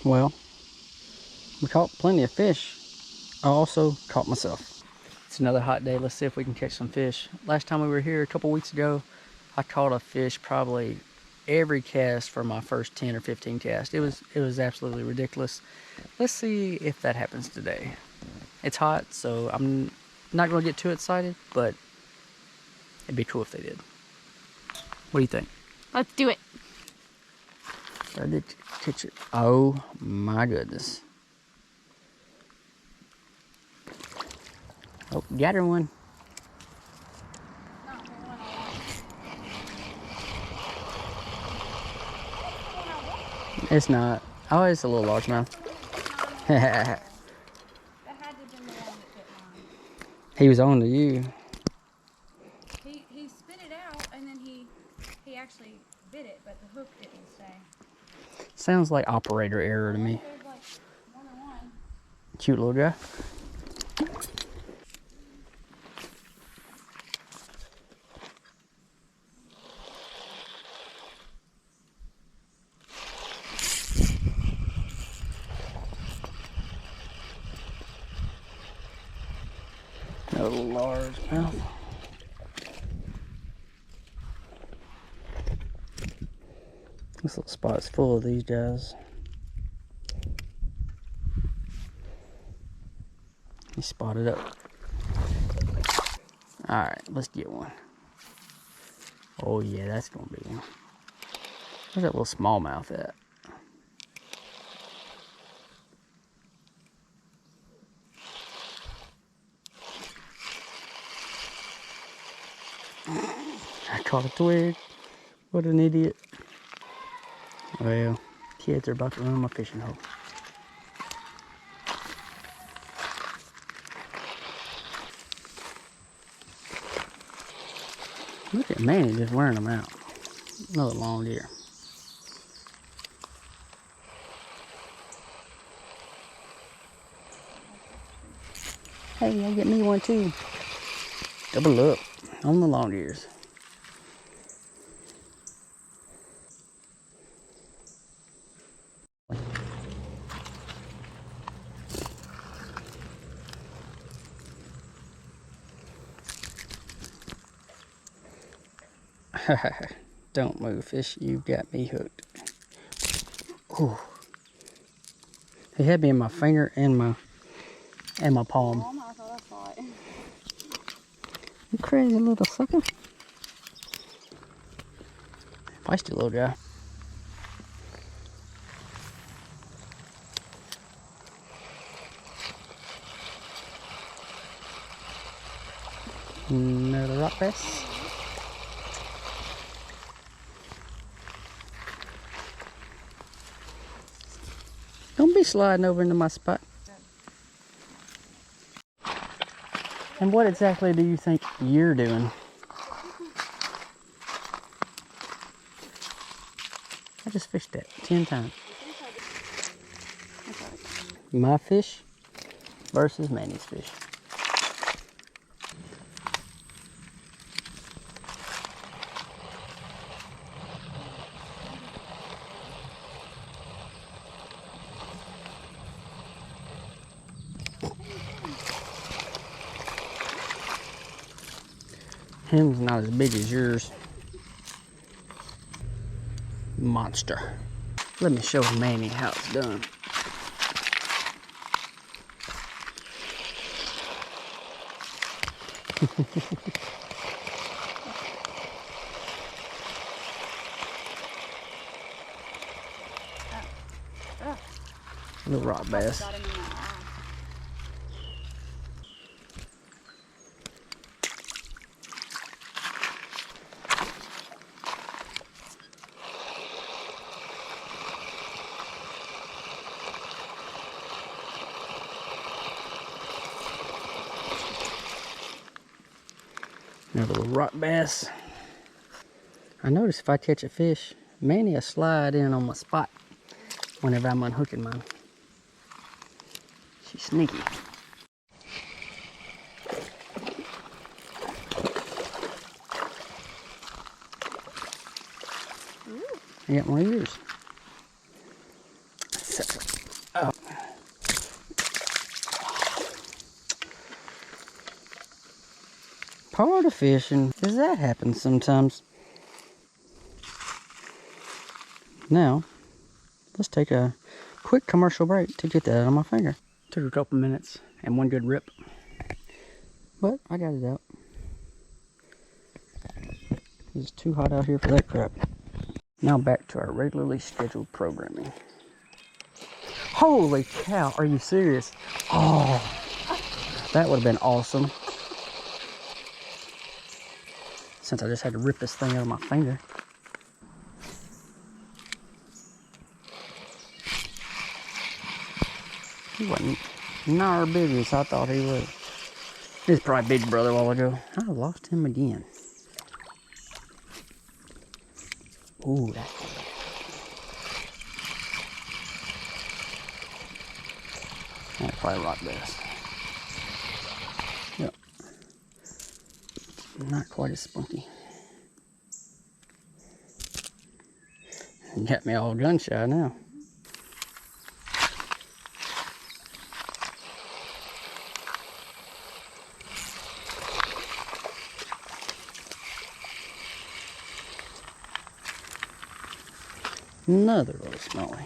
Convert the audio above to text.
Well, we caught plenty of fish. I also caught myself. It's another hot day. Let's see if we can catch some fish. Last time we were here a couple weeks ago, I caught a fish probably every cast for my first 10 or 15 casts. It was absolutely ridiculous. Let's see if that happens today. It's hot, so I'm not going to get too excited, but it'd be cool if they did. What do you think? Let's do it. I did catch it. Oh my goodness. Oh, got her one. It's not. Oh, it's a little largemouth. He was on to you. He spit it out and then he actually bit it, but the hook didn't stay. Sounds like operator error to me. There's like more than one. Cute little guy. A large mouth. This little spot's full of these guys. He spotted up. Alright, let's get one. Oh yeah, that's gonna be one. Where's that little smallmouth at? I caught a twig. What an idiot. Well, kids are about to ruin my fishing hole. Look at Manny just wearing them out. Another long deer. Hey, I get me one too. Double up on the long ears. Don't move, fish. You've got me hooked. Ooh. He had me in my finger and my palm. Oh, I thought I saw it. You crazy little sucker. Feisty little guy. Another rock bass. Don't be sliding over into my spot. And what exactly do you think you're doing? I just fished that 10 times. My fish versus Manny's fish. Him's not as big as yours. Monster. Let me show Manny how it's done. Little rock bass. Another little rock bass. I notice if I catch a fish, Manny will slide in on my spot whenever I'm unhooking mine. She's sneaky. I got one of yours. separate. Oh. Part of fishing is that happens sometimes. Now, let's take a quick commercial break to get that out of my finger. Took a couple minutes and one good rip, but I got it out. It's too hot out here for that crap. Now back to our regularly scheduled programming. Holy cow, are you serious? Oh, that would have been awesome. Since I just had to rip this thing out of my finger. He wasn't nigh big as I thought he was. He's probably Big Brother a while ago. I lost him again. Ooh, that's good. That's probably rock bass. Yep. Not quite as spunky. Got me all gun shy now. Another little smallie.